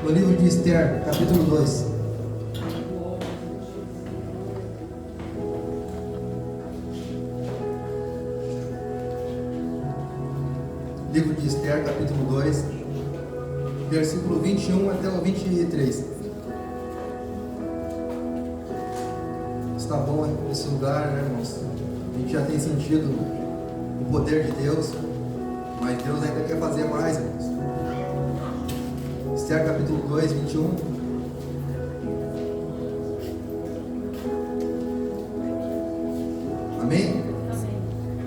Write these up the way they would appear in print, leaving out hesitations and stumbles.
no livro de Esther, capítulo 2. Livro de Esther, capítulo 2, versículo 21 até o 23. Está bom esse lugar, né, irmãos? A gente já tem sentido o poder de Deus, mas Deus ainda quer fazer mais, irmãos. Esther, capítulo 2, 21. Amém?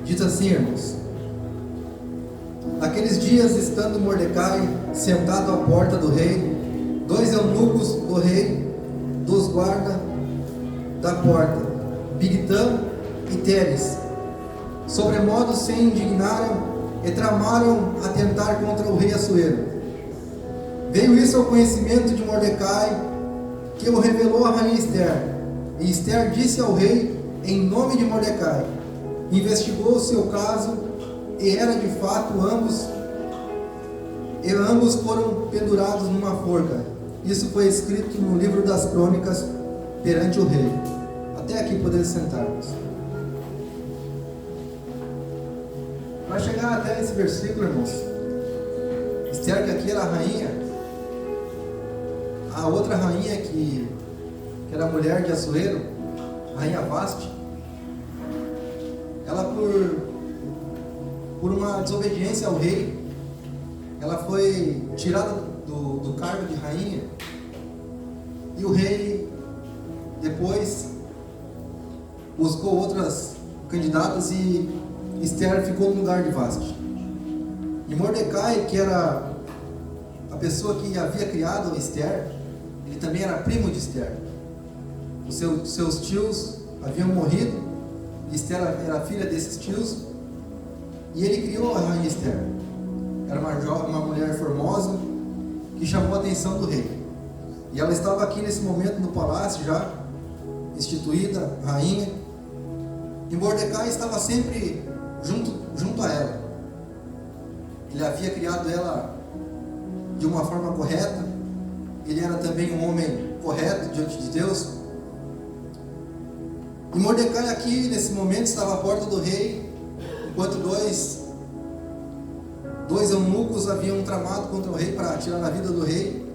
Diz assim, irmãos: naqueles dias, estando Mordecai sentado à porta do rei, dois eunucos do rei, dos guardas da porta, Bigtã e Teres, sobremodo se indignaram e tramaram atentar contra o rei Assuero. Veio isso ao conhecimento de Mordecai, que o revelou a rainha Esther. E Esther disse ao rei em nome de Mordecai. Investigou o seu caso, e era de fato ambos foram pendurados numa forca. Isso foi escrito no livro das crônicas perante o rei. Até aqui podemos sentarmos. Para chegar até esse versículo, irmãos, Esther, que aqui era a rainha, a outra rainha que era mulher de Assuero, a rainha Vaste, ela por uma desobediência ao rei, ela foi tirada do cargo de rainha, e o rei depois buscou outras candidatas e Esther ficou no lugar de Vaste. E Mordecai, que era a pessoa que havia criado Esther, ele também era primo de Esther. Os seus tios haviam morrido, e Esther era filha desses tios, e ele criou a rainha Esther. Era uma mulher formosa que chamou a atenção do rei. E ela estava aqui nesse momento no palácio, já instituída rainha, e Mordecai estava sempre junto a ela. Ele havia criado ela de uma forma correta. Ele era também um homem correto diante de Deus. E Mordecai aqui nesse momento estava à porta do rei, enquanto dois eunucos haviam tramado contra o rei para tirar a vida do rei.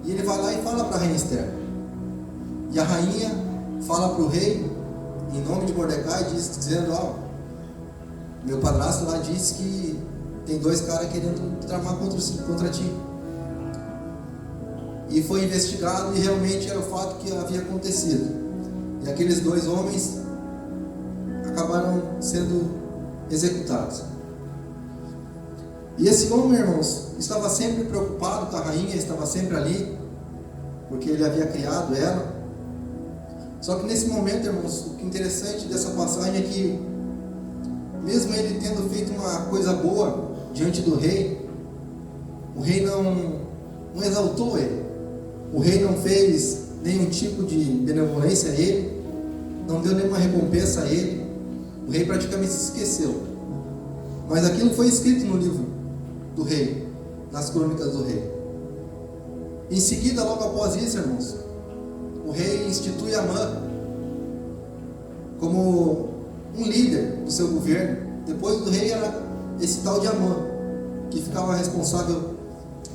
E ele vai lá e fala para a rainha Esther. E a rainha fala para o rei em nome de Mordecai, dizendo: meu padrasto lá disse que tem dois caras querendo tramar contra ti. E foi investigado, e realmente era o fato que havia acontecido. E aqueles dois homens acabaram sendo executados. E esse homem, irmãos, estava sempre preocupado com a rainha, estava sempre ali, porque ele havia criado ela. Só que nesse momento, irmãos, o que é interessante dessa passagem é que, mesmo ele tendo feito uma coisa boa diante do rei, o rei não exaltou ele. O rei não fez nenhum tipo de benevolência a ele, não deu nenhuma recompensa a ele. O rei praticamente se esqueceu. Mas aquilo foi escrito no livro do rei, nas crônicas do rei. Em seguida, logo após isso, irmãos, o rei institui Amã como um líder do seu governo. Depois do rei era esse tal de Amã, que ficava responsável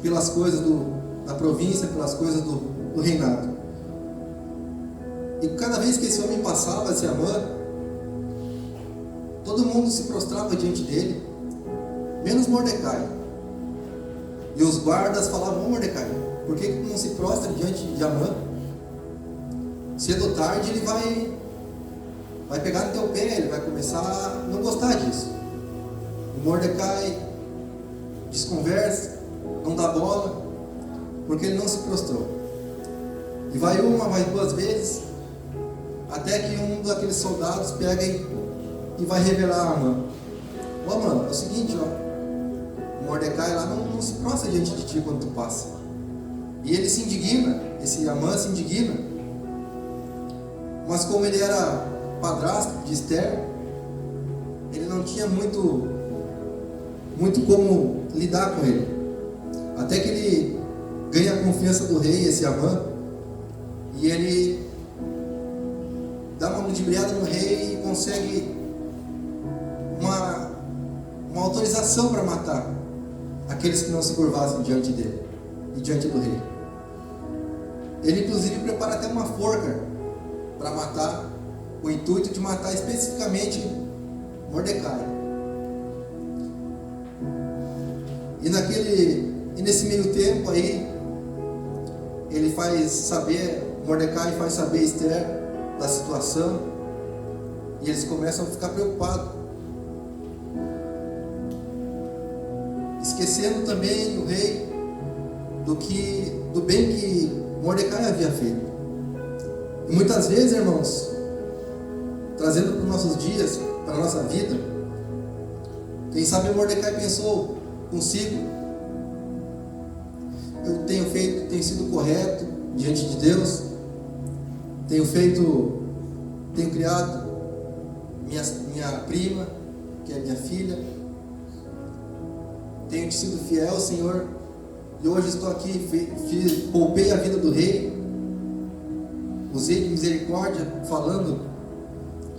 pelas coisas da província, pelas coisas do reinado. E cada vez que esse homem passava, esse Amã, todo mundo se prostrava diante dele, menos Mordecai. E os guardas falavam: Mordecai, por que não se prostra diante de Amã? Cedo ou tarde ele vai pegar no teu pé, ele vai começar a não gostar disso. O Mordecai desconversa, não dá bola, porque ele não se prostrou. E vai uma, vai duas vezes, até que um daqueles soldados pega e vai revelar a Amã: Amã, é o seguinte, o Mordecai lá não se prostra diante de ti quando tu passa. E ele se indigna, esse Amã se indigna. Mas como ele era padrasto de Esther, ele não tinha muito como lidar com ele. Até que ele ganha a confiança do rei, esse Amã, e ele dá uma ludibriada no rei e consegue uma autorização para matar aqueles que não se curvassem diante dele e diante do rei. Ele inclusive prepara até uma forca para matar, com o intuito de matar especificamente Mordecai. E nesse meio tempo aí, Mordecai faz saber Esther da situação, e eles começam a ficar preocupados, esquecendo também o rei do bem que Mordecai havia feito. E muitas vezes, irmãos, trazendo para os nossos dias, para a nossa vida, quem sabe Mordecai pensou consigo: eu tenho sido correto diante de Deus, tenho criado minha prima, que é minha filha, tenho sido fiel, Senhor, e hoje estou aqui, poupei a vida do rei, usei de misericórdia, falando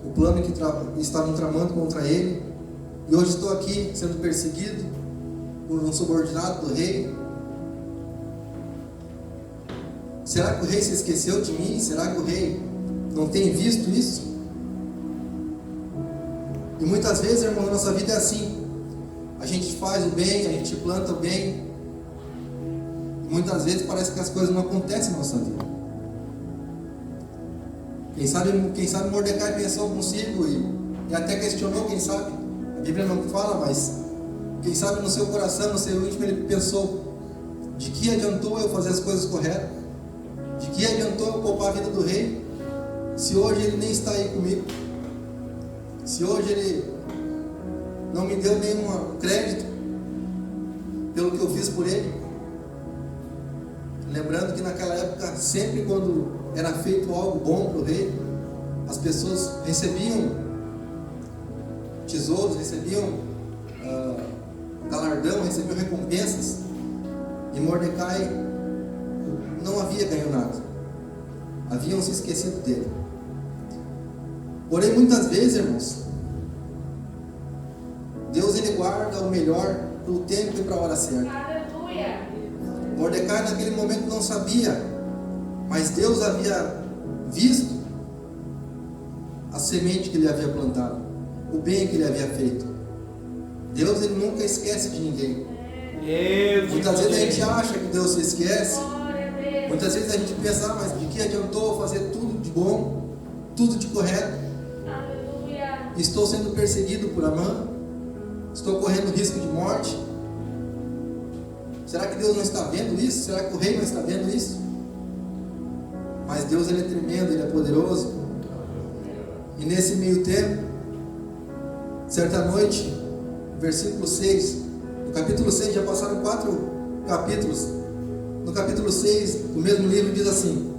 o plano que estavam tramando contra ele, e hoje estou aqui sendo perseguido por um subordinado do rei. Será que o rei se esqueceu de mim? Será que o rei não tem visto isso? E muitas vezes, irmão, na nossa vida é assim. A gente faz o bem, a gente planta o bem, e muitas vezes parece que as coisas não acontecem na nossa vida. Quem sabe Mordecai pensou consigo e até questionou, quem sabe, a Bíblia não fala, mas quem sabe no seu coração, no seu íntimo, ele pensou: de que adiantou eu fazer as coisas corretas? De que adiantou eu poupar a vida do rei, se hoje ele nem está aí comigo? Se hoje ele não me deu nenhum crédito pelo que eu fiz por ele? Lembrando que naquela época, sempre quando era feito algo bom para o rei, as pessoas recebiam tesouros, recebiam galardão, recebiam recompensas, e Mordecai não havia ganho nada, haviam se esquecido dele. Porém, muitas vezes, irmãos, Deus ele guarda o melhor para o tempo e para a hora certa. Aleluia. Mordecai naquele momento não sabia, mas Deus havia visto a semente que ele havia plantado, o bem que ele havia feito. Deus ele nunca esquece de ninguém. Muitas vezes a gente acha que Deus se esquece. Muitas vezes a gente pensa: mas de que adiantou fazer tudo de bom, tudo de correto? Aleluia. Estou sendo perseguido por Amã, estou correndo risco de morte. Será que Deus não está vendo isso? Será que o rei não está vendo isso? Mas Deus ele é tremendo, ele é poderoso. E nesse meio tempo, certa noite, versículo 6, no capítulo 6 já passaram 4 capítulos. No capítulo 6 do mesmo livro diz assim: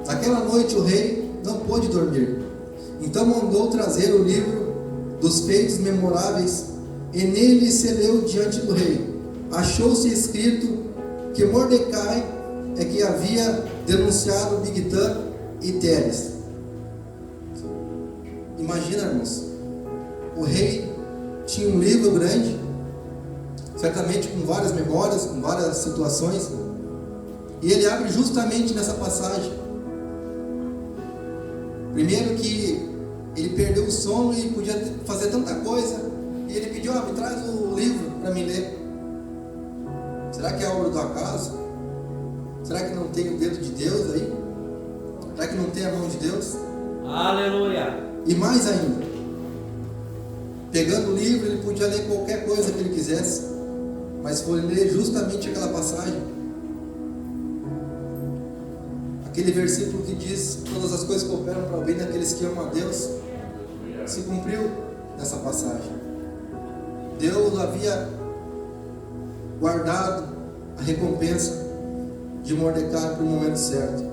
naquela noite o rei não pôde dormir, então mandou trazer o livro dos feitos memoráveis, e nele se leu diante do rei. Achou-se escrito que Mordecai é que havia denunciado Bigtã e Teres. Imagina, irmãos, o rei tinha um livro grande, certamente com várias memórias, com várias situações, e ele abre justamente nessa passagem. Primeiro que ele perdeu o sono e podia fazer tanta coisa, e ele pediu: me traz o livro para me ler. Será que é obra do acaso? Será que não tem o dedo de Deus aí? Será que não tem a mão de Deus? Aleluia! E mais ainda, pegando o livro, ele podia ler qualquer coisa que ele quisesse, mas foi ler justamente aquela passagem, aquele versículo que diz: todas as coisas cooperam para o bem daqueles que amam a Deus, se cumpriu nessa passagem. Deus havia guardado a recompensa de Mordecai para o momento certo.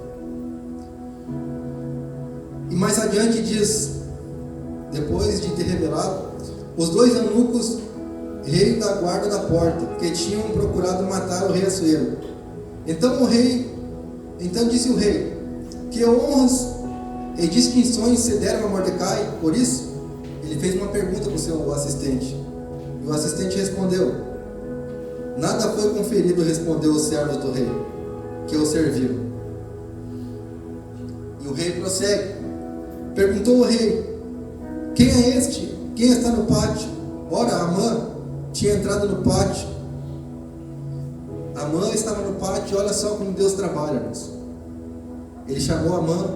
E mais adiante diz: depois de ter revelado, os 2 eunucos, rei da guarda da porta, que tinham procurado matar o rei Assuero, Então disse o rei: que honras e distinções se deram a Mordecai por isso? Ele fez uma pergunta para o seu assistente. E o assistente respondeu: nada foi conferido, respondeu os servos do rei, que o serviu. E o rei prossegue. Perguntou o rei: quem é este? Quem está no pátio? Ora, Amã tinha entrado no pátio. Amã estava no pátio. Olha só como Deus trabalha, irmãos. Ele chamou Amã,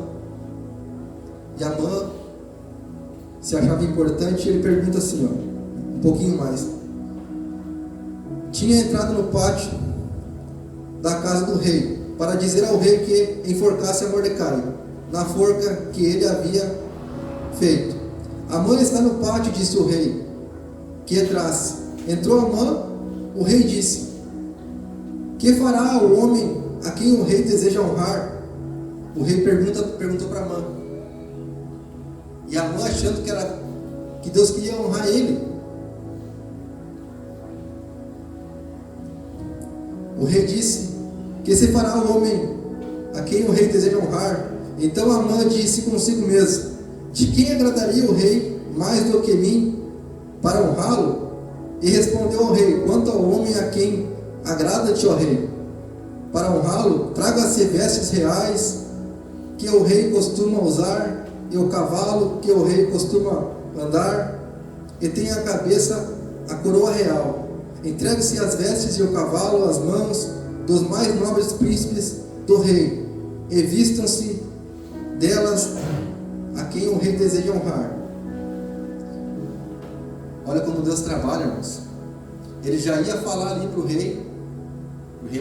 e Amã se achava importante. E ele pergunta assim, ó, um pouquinho mais. Tinha entrado no pátio da casa do rei, para dizer ao rei que enforcasse a Mordecai, na forca que ele havia feito. Amã está no pátio, disse o rei, que entrasse. Entrou Amã. O rei disse: que fará o homem a quem o rei deseja honrar? O rei perguntou para Amã. E Amã, achando que Deus queria honrar ele, o rei disse: que se fará o homem a quem o rei deseja honrar? Então Amã disse consigo mesmo: de quem agradaria o rei mais do que mim para honrá-lo? E respondeu ao rei: quanto ao homem a quem agrada-te, ó rei, para honrá-lo, traga-se vestes reais que o rei costuma usar, e o cavalo que o rei costuma andar, e tenha a cabeça a coroa real. Entregue-se as vestes e o cavalo às mãos dos mais nobres príncipes do rei, e vistam-se delas a quem o rei deseja honrar. Olha como Deus trabalha, irmãos. Ele já ia falar ali para o rei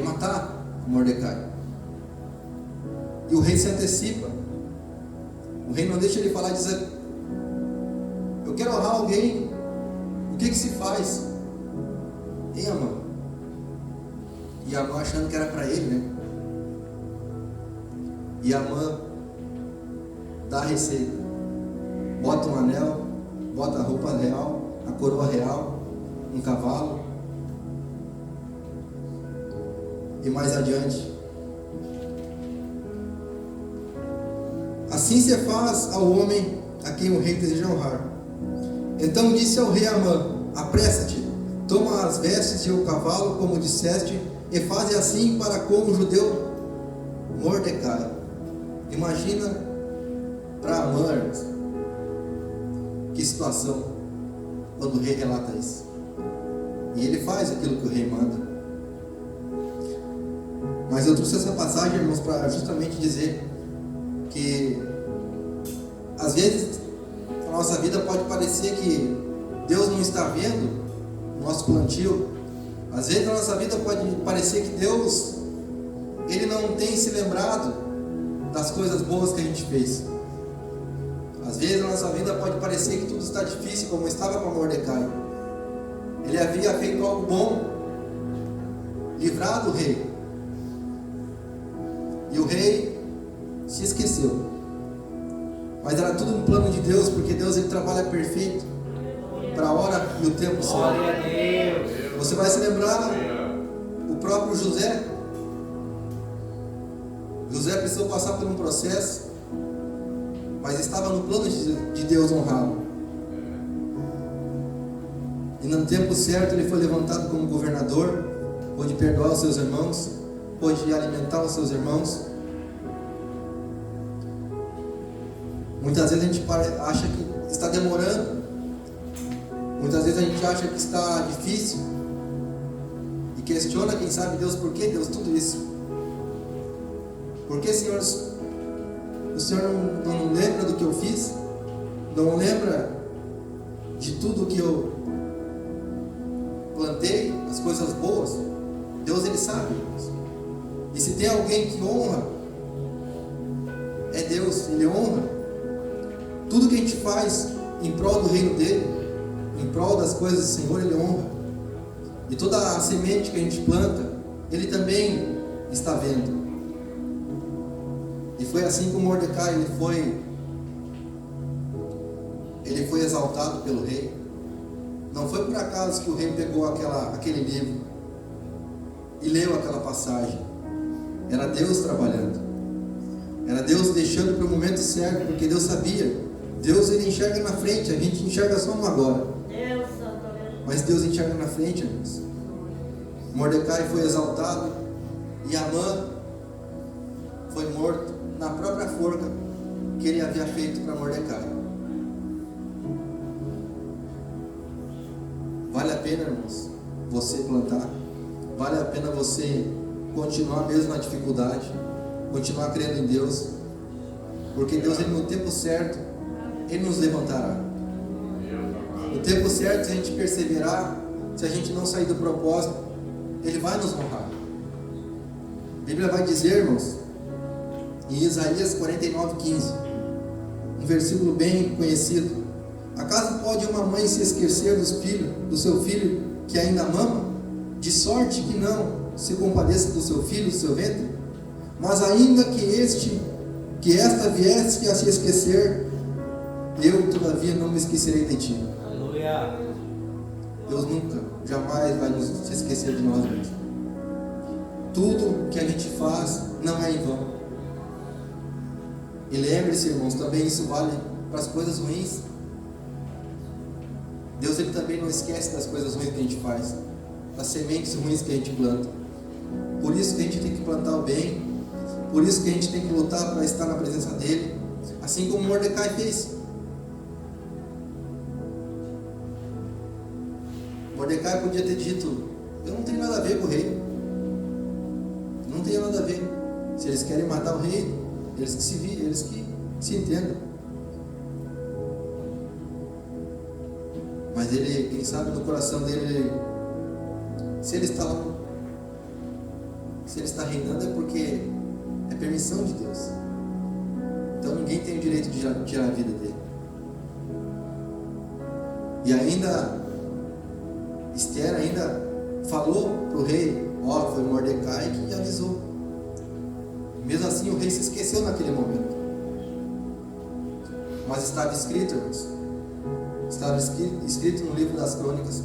matar Mordecai. E o rei se antecipa. O rei não deixa ele falar e dizer: eu quero honrar alguém. O que se faz? Hein, Amã? E Amã achando que era para ele, né? E Amã dá a receita. Bota um anel, bota a roupa real, a coroa real, um cavalo. E mais adiante: assim se faz ao homem a quem o rei deseja honrar. Então disse ao rei Amã: apressa-te, toma as vestes e o cavalo, como disseste, e faze assim para com o judeu Mordecai. Imagina para Amã, irmãos, que situação quando o rei relata isso. E ele faz aquilo que o rei manda. Mas eu trouxe essa passagem, irmãos, para justamente dizer que às vezes a nossa vida pode parecer que Deus não está vendo o nosso plantio. Às vezes a nossa vida pode parecer que Deus, Ele não tem se lembrado das coisas boas que a gente fez. Às vezes a nossa vida pode parecer que tudo está difícil, como estava com Mordecai. Ele havia feito algo bom, livrado o rei. E o rei se esqueceu. Mas era tudo um plano de Deus, porque Deus, ele trabalha perfeito para a hora e o tempo certo. Você vai se lembrar o próprio José. José precisou passar por um processo, mas estava no plano de Deus honrá-lo. E no tempo certo ele foi levantado como governador, pôde perdoar os seus irmãos, pôde alimentar os seus irmãos. Muitas vezes a gente acha que está demorando, muitas vezes a gente acha que está difícil, e questiona, quem sabe, Deus: por que Deus tudo isso? Por que, Senhor, o Senhor não lembra do que eu fiz? Não lembra de tudo que eu plantei, as coisas boas? Deus, ele sabe. E se tem alguém que honra, é Deus. Ele honra tudo que a gente faz em prol do reino dele, em prol das coisas do Senhor. Ele honra. E toda a semente que a gente planta, ele também está vendo. E foi assim com Mordecai. Ele foi exaltado pelo rei. Não foi por acaso que o rei pegou aquele livro e leu aquela passagem. Era Deus trabalhando. Era Deus deixando para o momento certo, porque Deus sabia. Deus, ele enxerga na frente, a gente enxerga só no agora. Mas Deus enxerga na frente, irmãos. Mordecai foi exaltado e Amã foi morto na própria forca que ele havia feito para Mordecai. Vale a pena, irmãos, você plantar. Vale a pena você continuar mesmo na dificuldade, continuar crendo em Deus, porque Deus, ele, no tempo certo, ele nos levantará. No tempo certo, se a gente perseverar, se a gente não sair do propósito, ele vai nos honrar. A Bíblia vai dizer, irmãos, em Isaías 49:15, um versículo bem conhecido: acaso pode uma mãe se esquecer do seu filho que ainda mama, de sorte que não se compadeça do seu filho, do seu ventre? Mas ainda que esta viesse a se esquecer, eu todavia não me esquecerei de ti. Aleluia. Deus nunca, jamais vai nos se esquecer de nós mesmos. Tudo que a gente faz não é em vão. E lembre-se, irmãos, também isso vale para as coisas ruins. Deus, ele também não esquece das coisas ruins que a gente faz, das sementes ruins que a gente planta. Por isso que a gente tem que plantar o bem, por isso que a gente tem que lutar para estar na presença dele, assim como Mordecai fez. Mordecai podia ter dito: eu não tenho nada a ver com o rei, não tenho nada a ver. Se eles querem matar o rei, eles que se entendam. Mas ele, quem sabe no coração dele, se ele está lá, se ele está reinando, é porque é permissão de Deus. Então ninguém tem o direito de tirar a vida dele. E ainda Esther falou para o rei: ó, foi Mordecai que avisou. Mesmo assim o rei se esqueceu naquele momento. Mas estava escrito, irmãos, estava escrito no livro das crônicas.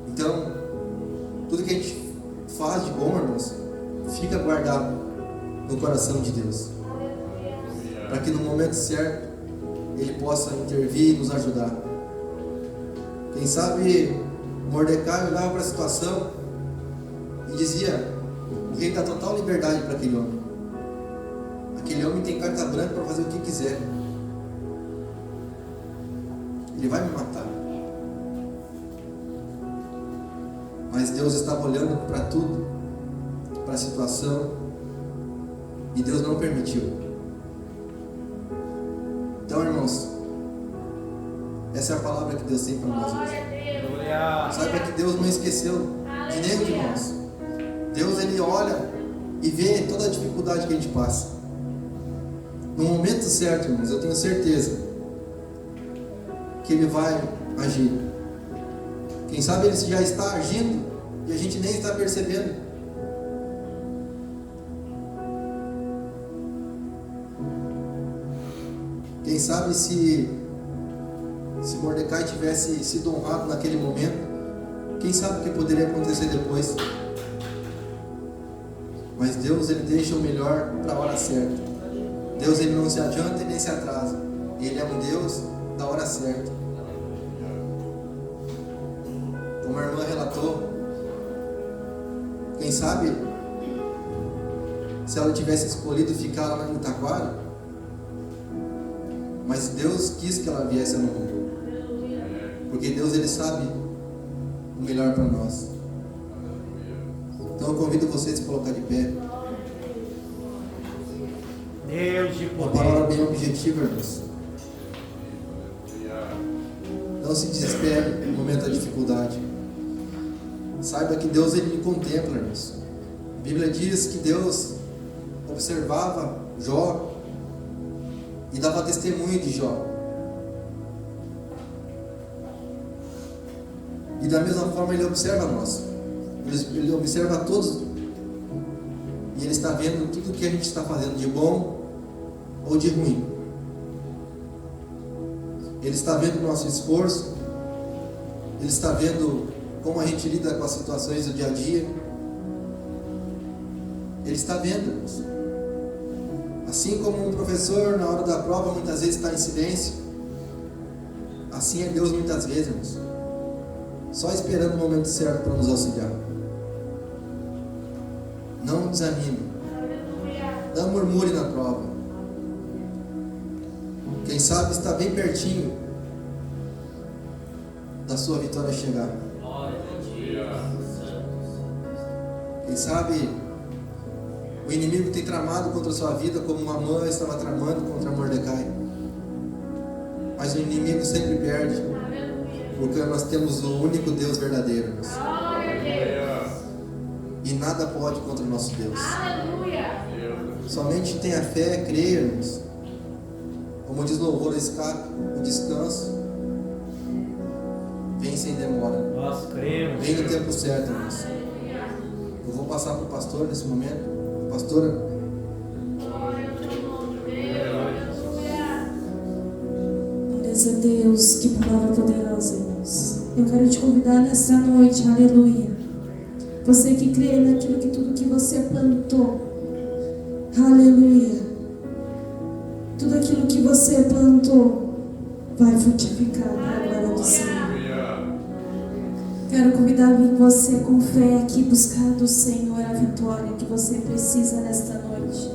Então, tudo que a gente faz de bom, irmãos, fica guardado no coração de Deus, para que no momento certo ele possa intervir e nos ajudar. Quem sabe Mordecai olhava para a situação e dizia: o rei dá total liberdade para aquele homem. Aquele homem tem carta branca para fazer o que quiser. Ele vai me matar. Mas Deus estava olhando para tudo, para a situação, e Deus não permitiu. Então, irmãos, essa é a palavra que Deus tem para nós hoje. Saiba que Deus não esqueceu de nenhum de nós. Deus, ele olha e vê toda a dificuldade que a gente passa. No momento certo, irmãos, eu tenho certeza que ele vai agir. Quem sabe ele já está agindo e a gente nem está percebendo. Quem sabe se Mordecai tivesse sido honrado naquele momento, quem sabe o que poderia acontecer depois. Mas Deus, ele deixa o melhor para a hora certa. Deus, ele não se adianta e nem se atrasa. Ele é um Deus da hora certa. Como a irmã relatou, quem sabe se ela tivesse escolhido ficar lá em Taquara, mas Deus quis que ela viesse no mundo, porque Deus, ele sabe o melhor para nós. Então eu convido vocês a se colocar de pé. Deus de poder. Uma palavra bem objetiva, irmãos. Não se desespere no momento da dificuldade. Saiba que Deus, ele me contempla, irmãos. A Bíblia diz que Deus observava Jó e dava testemunho de Jó. E da mesma forma ele observa nós. Ele observa todos. E ele está vendo tudo que a gente está fazendo de bom ou de ruim. Ele está vendo o nosso esforço. Ele está vendo como a gente lida com as situações do dia a dia. Ele está vendo, irmãos. Assim como um professor na hora da prova muitas vezes está em silêncio, assim é Deus muitas vezes, irmãos, só esperando o momento certo para nos auxiliar. Não desanime, não murmure na prova. Quem sabe está bem pertinho da sua vitória chegar. Quem sabe o inimigo tem tramado contra a sua vida como Amã estava tramando contra Mordecai. Mas o inimigo sempre perde, porque nós temos o único Deus verdadeiro. E nada pode contra o nosso Deus. Somente tenha fé, creia, irmãos. Como diz o louvor, o escape, o descanso vem sem demora. Nós cremos. Vem no tempo certo, irmãos. Eu vou passar para o pastor nesse momento. Pastora, glória a Deus, que palavra poderosa, irmãos. Eu quero te convidar nessa noite, aleluia. Você que crê naquilo que tudo que você plantou, aleluia. Tudo aquilo que você plantou vai frutificar para a glória do Senhor. Quero convidar você com fé aqui buscar do Senhor a vitória que você precisa nesta noite.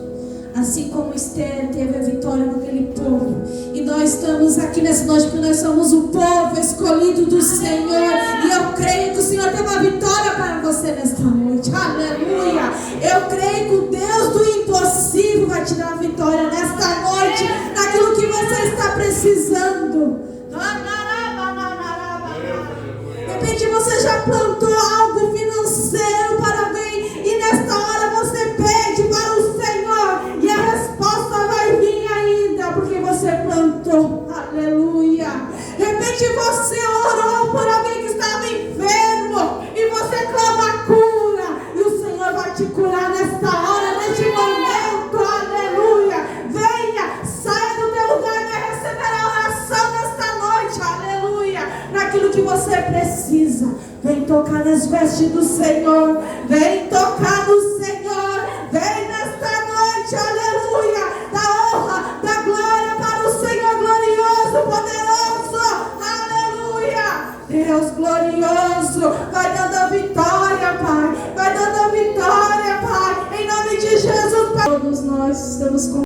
Assim como Esther teve a vitória com aquele povo. E nós estamos aqui nessa noite porque nós somos o povo escolhido do Senhor. E eu creio que o Senhor tem uma vitória para você nesta noite. Aleluia! Eu creio que o Deus do impossível vai te dar a vitória nesta noite, naquilo que você está precisando. De repente você já plantou algo financeiro para alguém e nesta hora você pede para o Senhor e a resposta vai vir ainda porque você plantou. Aleluia. De repente você orou por alguém que estava enfermo e você clama a cura e o Senhor vai te curar nesta hora, neste momento. Aleluia. Venha, saia do teu lugar e vai receber a oração nesta noite. Aleluia. Naquilo que você precisa. Vem tocar nas vestes do Senhor. Vem tocar no Senhor. Vem nesta noite, aleluia. Da honra, da glória para o Senhor glorioso, poderoso. Aleluia. Deus glorioso. Vai dando a vitória, Pai. Vai dando a vitória, Pai. Em nome de Jesus, Pai. Todos nós estamos com